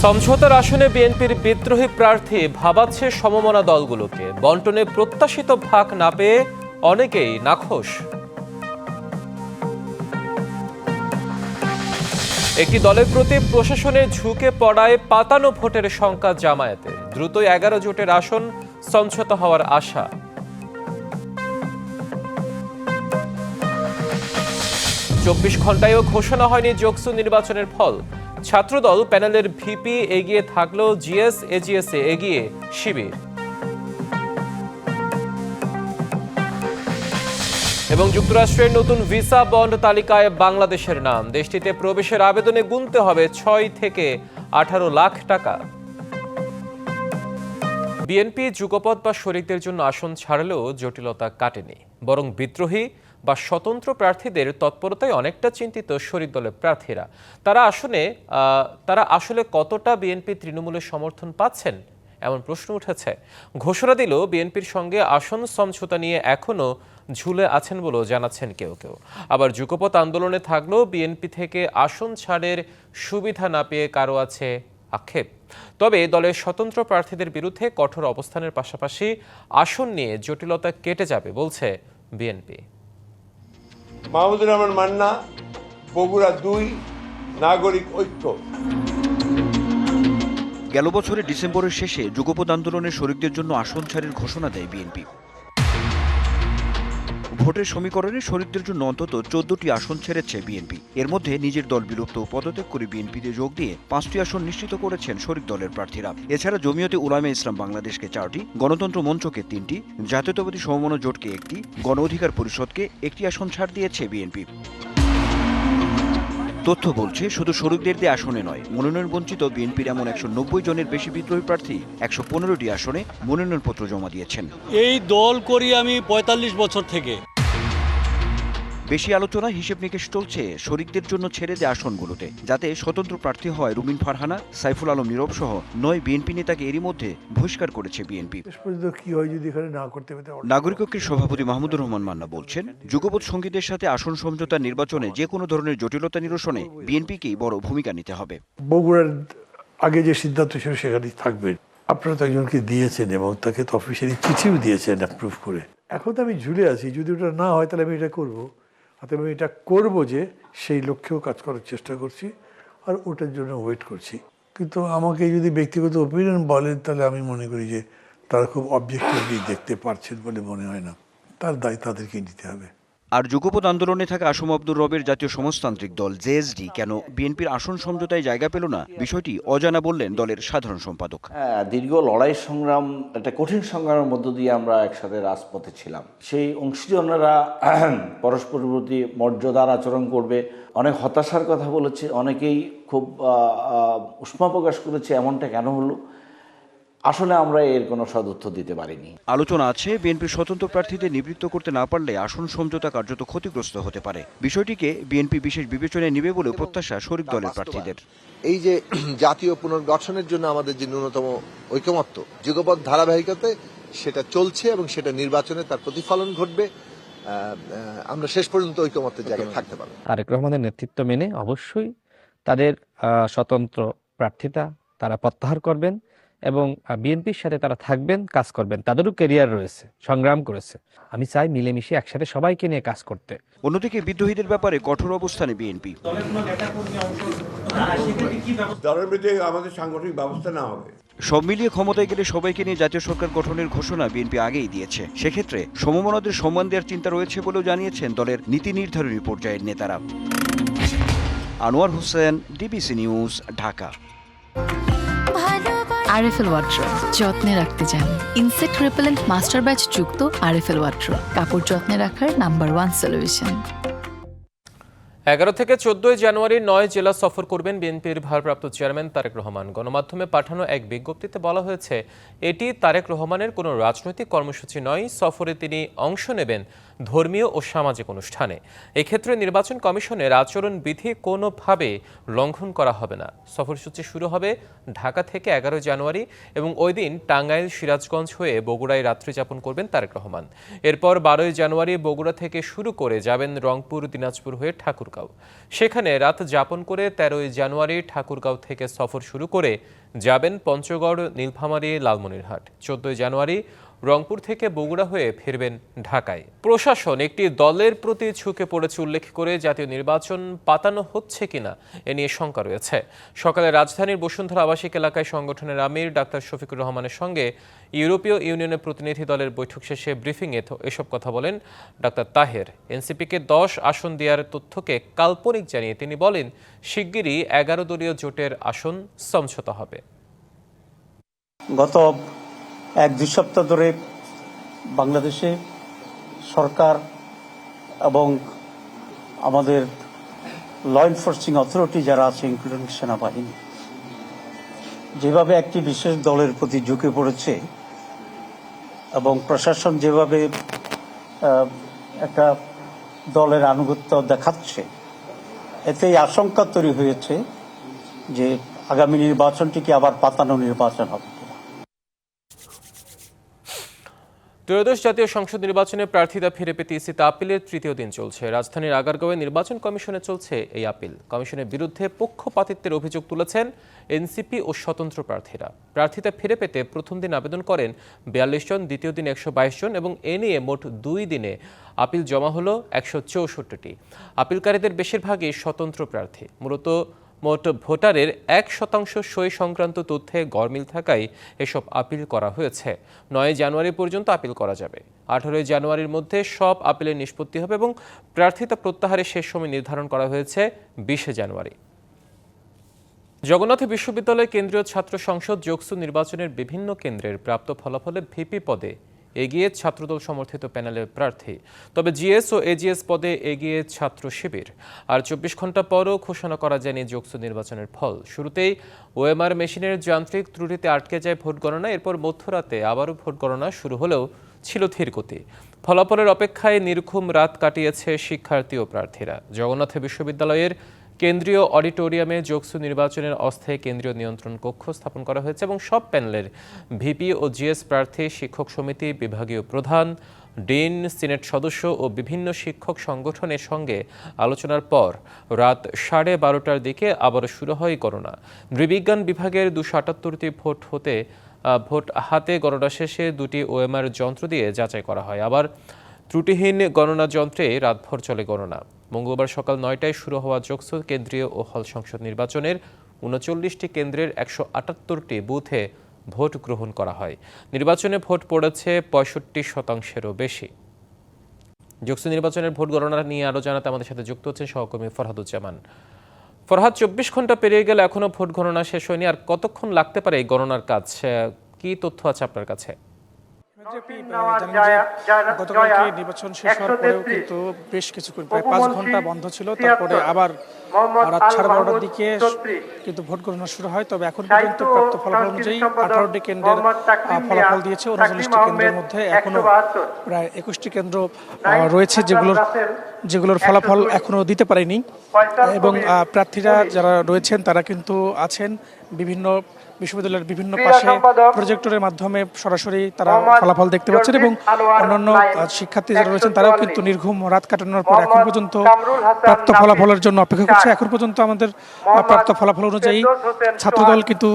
সমঝোতার আসনে বিএনপির বিদ্রোহী প্রার্থী ভাবাচ্ছে সমমনা দলগুলোকে। বন্টনে প্রত্যাশিত ভাগ না পেয়ে অনেকেই নাখোশ। একটি দলের প্রতি প্রশাসনের ঝুঁকে পড়ায় পাতানো ভোটের শঙ্কা জামায়াতে। দ্রুতই 11 জোটের আসন সমঝোতা হওয়ার আশা। চব্বিশ ঘন্টায়ও ঘোষণা হয়নি যোগসু নির্বাচনের ফল। ছাত্রদল প্যানেলের ভিপি এগিয়ে থাকলেও জিএস এজিএসে এগিয়ে শিবির। এবং যুক্তরাষ্ট্রের নতুন ভিসা বন্ড তালিকায় বাংলাদেশের নাম। দেশটিতে প্রবেশের আবেদনে গুনতে হবে 6 থেকে 18 লাখ টাকা। বিএনপি যুগপৎ বা শরিকদের জন্য আসন ছাড়লেও জটিলতা কাটেনি, বরং বিদ্রোহী বা স্বতন্ত্র প্রার্থীদের তৎপরতায় অনেকটা চিন্তিত শরিক দলের প্রার্থীরা। তারা আসলে কতটা বিএনপি তৃণমূলের সমর্থন পাচ্ছেন, এমন প্রশ্ন উঠেছে। ঘোষণা দিল বিএনপির সঙ্গে আসন সমঝোতা নিয়ে এখনও ঝুলে আছেন বলেও জানাচ্ছেন কেউ কেউ। আবার যুগপৎ আন্দোলনে থাকলেও বিএনপি থেকে আসন ছাড়ের সুবিধা না পেয়ে কারো আছে আক্ষেপ। তবে দলের স্বতন্ত্র প্রার্থীদের বিরুদ্ধে কঠোর অবস্থানের পাশাপাশি আসন নিয়ে জটিলতা কেটে যাবে বলছে বিএনপি। মাহমুদুর রহমান মান্না, বগুড়া 2, নাগরিক ঐক্য। গেল বছরের ডিসেম্বরের শেষে যুগপৎ আন্দোলনের শরিকদের জন্য আসন ছাড়ের ঘোষণা দেয় বিএনপি। ভোটের সমীকরণে শরিকদের জন্য অন্তত 14টি আসন ছেড়েছে বিএনপি। এর মধ্যে নিজের দল বিলুপ্ত পদত্যাগ করে বিএনপিতে যোগ দিয়ে 5টি আসন নিশ্চিত করেছেন শরিক দলের প্রার্থীরা। এছাড়া জমিয়তে উলামায়ে ইসলাম বাংলাদেশকে 4টি, গণতন্ত্র মঞ্চকে 3টি, জাতীয়তাবাদী সমমনা জোটকে 1টি, গণ অধিকার পরিষদকে 1টি আসন ছাড় দিয়েছে বিএনপি। তথ্য বলছে শুধু শরিকদের দিয়ে আসনে নয়, মনোনয়ন বঞ্চিত বিএনপির এমন 190 জনের বেশি বিদ্রোহী প্রার্থী 115টি আসনে মনোনয়নপত্র জমা দিয়েছেন। এই দল করি আমি 45 বছর থেকে। বেশি আলোচনা হিসেব নিকেশ চলছে শরিকদের জন্য ছেড়ে দেয় আসনগুলোতে, যাতে স্বতন্ত্র প্রার্থী হয় রুমিন ফারহানা, সাইফুল আলম নীরব সহ 9 বিএনপি নেতাকে এরই মধ্যে বহিষ্কার করেছে বিএনপি। নাগরিক ঐক্যের সভাপতি মাহমুদুর রহমান মান্না বলছেন, যুগপৎ সঙ্গীদের সাথে আসন সমঝোতা নির্বাচনে যে কোনো ধরনের জটিলতা নিরসনে বিএনপিকেই বড় ভূমিকা নিতে হবে। বগুড়ার আগে যে সিদ্ধান্ত ছিল সেখানেই থাকবেন। আপনারা তো একজনকে দিয়েছেন এবং তাকে তো অফিসিয়ালি চিঠিও দিয়েছেন অ্যাপ্রুভ করে। এখন তো আমি ঝুলে আছি, যদি ওটা না হয় তাহলে আমি এটা করবো। অর্থাৎ আমি এটা করবো যে সেই লক্ষ্যেও কাজ করার চেষ্টা করছি আর ওটার জন্য ওয়েট করছি। কিন্তু আমাকে যদি ব্যক্তিগত ওপিনিয়ন বলেন তাহলে আমি মনে করি যে তারা খুব অবজেক্টিভলি দেখতে পারছেন বলে মনে হয় না। তার দায় তাদেরকেই নিতে হবে। আর যুগপৎ আন্দোলনে থাকা আসম আব্দুর রবের জাতীয় সমাজতান্ত্রিক দল জেএসডি কেন বিএনপির আসন সমঝোতায় জায়গা পেল না, বিষয়টি অজানা বললেন দলের সাধারণ সম্পাদক। দীর্ঘ লড়াই সংগ্রাম, একটা কঠিন সংগ্রামের মধ্য দিয়ে আমরা একসাথে রাজপথে ছিলাম। সেই অংশীজনেরা পরস্পরের প্রতি মর্যাদার আচরণ করবে, অনেক হতাশার কথা বলেছে, অনেকেই খুব উষ্মা প্রকাশ করেছে এমনটা কেন হলো। আসলে আমরা এর কোনো সদুত্তর দিতে পারিনি। আলোচনা আছে বিএনপির স্বতন্ত্র প্রার্থীদের নিবৃত্ত করতে না পারলে আসন সমঝোতা কার্যত ক্ষতিগ্রস্ত হতে পারে। বিষয়টিকে বিএনপি বিশেষ বিবেচনায় নেবে বলে প্রত্যাশা শরিক দলের প্রার্থীদের। এই যে জাতীয় পুনর্গঠনের জন্য আমাদের যে ন্যূনতম ঐকমত্য যুগপৎ ধারাবাহিকতে সেটা চলছে এবং সেটা নির্বাচনে তার প্রতিফলন ঘটবে। আমরা শেষ পর্যন্ত ঐকমত্যের জায়গায় থাকতে পারবো। তারেক রহমানের নেতৃত্ব মেনে অবশ্যই তাদের স্বতন্ত্র প্রার্থিতা তারা প্রত্যাহার করবেন এবং বিএনপির সাথে তারা থাকবেন, কাজ করবেন। তাদেরও ক্যারিয়ার রয়েছে, সংগ্রাম করেছে। আমি চাই মিলেমিশে একসাথে সবাইকে নিয়ে কাজ করতে। অন্যদিকে বিদ্রোহীদের ব্যাপারে কঠোর অবস্থানে বিএনপি। দলের মধ্যে আমাদের সাংগঠনিক ব্যবস্থা না হবে। সব মিলিয়ে ক্ষমতায় গেলে সবাইকে নিয়ে জাতীয় সরকার গঠনের ঘোষণা বিএনপি আগেই দিয়েছে। সেক্ষেত্রে সমমনাদের সম্মান দেওয়ার চিন্তা রয়েছে বলেও জানিয়েছেন দলের নীতি নির্ধারণী পর্যায়ের নেতারা। Anwar Hossain, DBC News, Dhaka. RFL ওয়াট্রো যত্নে রাখতে জানি। ইনসেক্ট রিপেলেন্ট মাস্টার ব্যাচ যুক্ত আরএফএল ওয়াট্রো কাপড় যত্নে রাখার নাম্বার 1 সলিউশন। 11 থেকে 14 জানুয়ারি 9 জেলা সফর করবেন বিএনপির ভারপ্রাপ্ত চেয়ারম্যান তারেক রহমান। গণমাধ্যমে পাঠানো এক বিজ্ঞপ্তিতে বলা হয়েছে, এটি তারেক রহমানের কোনো রাজনৈতিক কর্মসূচি নয়। সফরে তিনি অংশ নেবেন ধর্মীয় ও সামাজিক অনুষ্ঠানে। এক্ষেত্রে নির্বাচন কমিশনের আচরণবিধি কোনোভাবে লঙ্ঘন করা হবে না। সফরসূচি শুরু হবে ঢাকা থেকে 11 জানুয়ারি এবং ওই দিন টাঙ্গাইল, সিরাজগঞ্জ হয়ে বগুড়ায় রাত্রি যাপন করবেন তারেক রহমান। এরপর 12 জানুয়ারি বগুড়া থেকে শুরু করে যাবেন রংপুর, দিনাজপুর হয়ে ঠাকুরগাঁও। সেখানে রাত যাপন করে 13 জানুয়ারি ঠাকুরগাঁও থেকে সফর শুরু করে যাবেন পঞ্চগড়, নীলফামারী, লালমনিরহাট। 14 জানুয়ারি রংপুর থেকে বগুড়া হয়ে ফিরবেন ঢাকায়। প্রশাসন একটি দলের প্রতি ঝুঁকে পড়েছে উল্লেখ করে জাতীয় নির্বাচন পাতানো হচ্ছে কিনা এ নিয়ে শঙ্কা রয়েছে। সকালে রাজধানীর বসুন্ধরা আবাসিক এলাকায় সংগঠনের আমির ডাক্তার শফিকুর রহমানের সঙ্গে ইউরোপীয় ইউনিয়নের প্রতিনিধি দলের বৈঠক শেষে ব্রিফিংয়ে এসব কথা বলেন ডাক্তার তাহের। এনসিপিকে 10 আসন দেওয়ার তথ্যকে কাল্পনিক জানিয়ে তিনি বলেন, শিগগিরই 11 দলীয় জোটের আসন সমঝোতা হবে। গত 1-2 সপ্তাহ ধরে বাংলাদেশে সরকার এবং আমাদের ল এনফোর্সিং অথরিটি যারা আছে, ইনক্লুডিং সেনাবাহিনী, যেভাবে একটি বিশেষ দলের প্রতি ঝুঁকে পড়েছে এবং প্রশাসন যেভাবে একটা দলের আনুগত্য দেখাচ্ছে, এতেই আশঙ্কা তৈরি হয়েছে যে আগামী নির্বাচনটি কি আবার পাতানো নির্বাচন হবে। ত্রয়োদশ জাতীয় সংসদ নির্বাচনে প্রার্থীতা ফিরে পেতে ইসিতে আপিলের তৃতীয় দিন চলছে। রাজধানীর আগারগাঁওয়ে নির্বাচন কমিশনে চলছে এই আপিল। কমিশনের বিরুদ্ধে পক্ষপাতিত্বের অভিযোগ তুলেছেন এনসিপি ও স্বতন্ত্র প্রার্থীরা। প্রার্থীতা ফিরে পেতে প্রথম দিন আবেদন করেন 42 জন, দ্বিতীয় দিন 122 জন এবং এ নিয়ে মোট 2 দিনে আপিল জমা হলো 164টি। আপিলকারীদের বেশিরভাগই স্বতন্ত্র প্রার্থী। মূলত মোট ভোটারের 1% সই সংক্রান্ত তথ্যে গরমিল থাকায় এসব আপিল করা হয়েছে। 9 জানুয়ারি পর্যন্ত আপিল করা যাবে। 18 জানুয়ারির মধ্যে সব আপিলের নিষ্পত্তি হবে এবং প্রার্থিতা প্রত্যাহারের শেষ সময় নির্ধারণ করা হয়েছে 20 জানুয়ারি। জগন্নাথ বিশ্ববিদ্যালয় কেন্দ্রীয় ছাত্র সংসদ যোগসু নির্বাচনের বিভিন্ন কেন্দ্রের প্রাপ্ত ফলাফলে ভিপি পদে এগিয়ে ছাত্রদল সমর্থিত প্যানেলের প্রার্থী। তবে জিএস ও এজিএস পদে এগিয়ে ছাত্র শিবির। আর 24 ঘন্টা পরও ঘোষণা করা যায়নি যোগসু নির্বাচনের ফল। শুরুতেই ওএমআর মেশিনের যান্ত্রিক ত্রুটিতে আটকে যায় ভোট গণনা। এরপর মধ্যরাতে আবারও ভোট গণনা শুরু হলেও ছিল ধীর গতি। ফলাফলের অপেক্ষায় নির্ঘুম রাত কাটিয়েছে শিক্ষার্থী ও প্রার্থীরা। জগন্নাথ বিশ্ববিদ্যালয়ের কেন্দ্রীয় অডিটোরিয়ামে যোগসু নির্বাচনের অস্থায়ী কেন্দ্রীয় নিয়ন্ত্রণ কক্ষ স্থাপন করা হয়েছে এবং সব প্যানেলের ভিপি ও জিএস প্রার্থী, শিক্ষক সমিতি, বিভাগীয় প্রধান, ডিন, সিনেট সদস্য ও বিভিন্ন শিক্ষক সংগঠনের সঙ্গে আলোচনার পর রাত 12:30টার দিকে আবারও শুরু হয় গণনা। নৃবিজ্ঞান বিভাগের 278টি ভোট হাতে গণনা শেষে 2টি ওএমআর যন্ত্র দিয়ে যাচাই করা হয়। আবার ত্রুটিহীন গণনা যন্ত্রে রাতভর চলে গণনা। মঙ্গলবার সকাল 9টায় শুরু হওয়া যোগসু কেন্দ্রীয় ও হল সংসদ নির্বাচনের 39টি কেন্দ্রের 178টি বুথে ভোট গ্রহণ করা হয়। নির্বাচনে ভোট পড়েছে 65%-এরও বেশি। যোগসু নির্বাচনের ভোট গণনা নিয়ে আরও জানাতে আমাদের সাথে যুক্ত হচ্ছেন সহকর্মী ফরহাদুজ্জামান। ফরহাদ, 24 ঘন্টা পেরিয়ে গেলে এখনো ভোট গণনা শেষ হয়নি, আর কতক্ষণ লাগতে পারে এই গণনার কাজ? কি তথ্য আছে আপনার কাছে? গতকালকে নির্বাচন শেষ হওয়ার পরেও কিন্তু বেশ কিছুক্ষণ, প্রায় 5 ঘন্টা বন্ধ ছিল। তারপরে আবার রাত 12:30টার দিকে কিন্তু ভোট গণনা শুরু হয়। তবে এখন পর্যন্ত প্রাপ্ত ফলাফল অনুযায়ী 18টি কেন্দ্রের ফলাফল দিয়েছে। 39টি কেন্দ্রের মধ্যে এখনো প্রায় 21টি কেন্দ্র রয়েছে যেগুলোর ফলাফল এখনো দিতে পারেনি। এবং প্রার্থীরা যারা রয়েছেন তারা কিন্তু আছেন বিভিন্ন বিশ্ববিদ্যালয়ের বিভিন্ন পাশে প্রজেক্টরের মাধ্যমে সরাসরি তারা ফলাফল দেখতে পাচ্ছেন এবং অন্যান্য শিক্ষার্থী যারা রয়েছেন তারাও কিন্তু নির্ঘুম রাত কাটানোর পর এখন পর্যন্ত প্রাপ্ত ফলাফলের জন্য অপেক্ষা করছে। এখন পর্যন্ত আমাদের প্রাপ্ত ফলাফল অনুযায়ী ছাত্রদল কিন্তু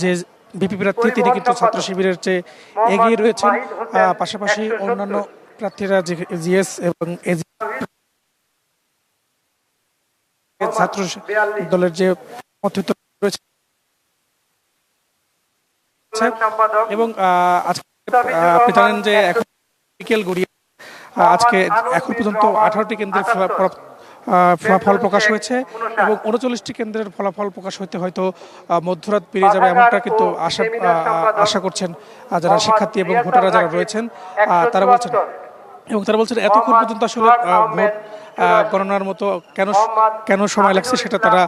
যে ভিপি প্রার্থী তিনি কিন্তু ছাত্র শিবিরের চেয়ে এগিয়ে রয়েছেন। পাশাপাশি অন্যান্য প্রার্থীরা যে জিএস এবং ছাত্র দলের যে মধ্যস্থ রয়েছে এবং আপনি জানেন যে এখন বিকেল গড়িয়ে আজকে এখন পর্যন্ত 18টি কেন্দ্রের ফলাফল প্রকাশ হয়েছে এবং 39টি কেন্দ্রের ফলাফল প্রকাশ হতে হয়তো মধ্যরাত পেরিয়ে যাবে, এমনটা কিন্তু আশা করছেন যারা শিক্ষার্থী এবং ভোটাররা যারা রয়েছেন তারা বলছেন। এবং তারা বলছেন এতক্ষণ পর্যন্ত আসলে ভোট গণনার মতো কেন সময় লাগছে সেটা তারা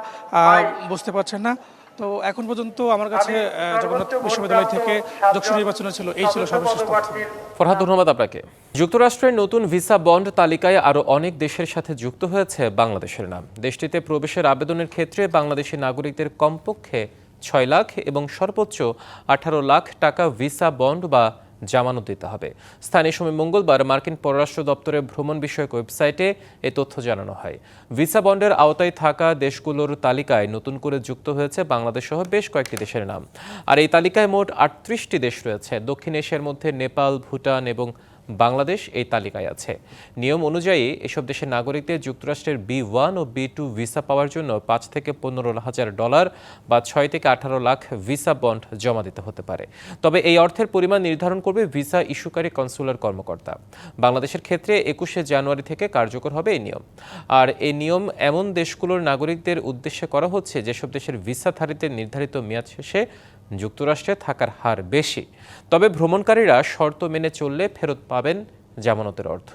বুঝতে পারছেন না। তো এখন পর্যন্ত আমার কাছে জগন্নাথ বিশ্ববিদ্যালয় থেকে যোগসু নির্বাচনে ছিল সর্বশেষ তথ্য। ফরহাদ, ধন্যবাদ আপনাকে। যুক্তরাষ্ট্রের নতুন ভিসা বন্ড তালিকায় আরও অনেক দেশের সাথে যুক্ত হয়েছে বাংলাদেশের নাম। দেশটিতে প্রবেশের আবেদনের ক্ষেত্রে বাংলাদেশি নাগরিকদের কমপক্ষে 6 লাখ এবং সর্বোচ্চ 18 লাখ টাকা ভিসা বন্ড বা জামানত দিতে হবে। স্থানীয় সময় মঙ্গলবার মার্কিন পররাষ্ট্র দপ্তরের ভ্রমণ বিষয়ক ওয়েবসাইটে এ তথ্য জানানো হয়। ভিসা বন্ডের আওতায় থাকা দেশগুলোর তালিকায় নতুন করে যুক্ত হয়েছে বাংলাদেশ সহ বেশ কয়েকটি দেশের নাম। আর এই তালিকায় মোট 38টি দেশ রয়েছে। দক্ষিণ এশিয়ার মধ্যে নেপাল, ভুটান এবং বাংলাদেশ এই তালিকায় আছে। নিয়ম অনুযায়ী এসব দেশের নাগরিকদের যুক্তরাষ্ট্রের B1 ও B2 ভিসা পাওয়ার জন্য $5 থেকে $15,000 বা 6 থেকে 18 লাখ ভিসা বন্ড জমা দিতে হতে পারে। তবে এই অর্থের পরিমাণ নির্ধারণ করবে ভিসা ইস্যুকারী কনসুলার কর্মকর্তা। বাংলাদেশের ক্ষেত্রে 21শে জানুয়ারি থেকে কার্যকর হবে এই নিয়ম। আর এই নিয়ম এমন দেশগুলোর নাগরিকদের উদ্দেশ্যে করা হচ্ছে যেসব দেশের ভিসাধারীদের নির্ধারিত মেয়াদ শেষে যুক্তরাষ্ট্রে থাকার হার বেশি। তবে ভ্রমণকারীরা শর্ত মেনে চললে ফেরত পাবেন জামানতের অর্থ।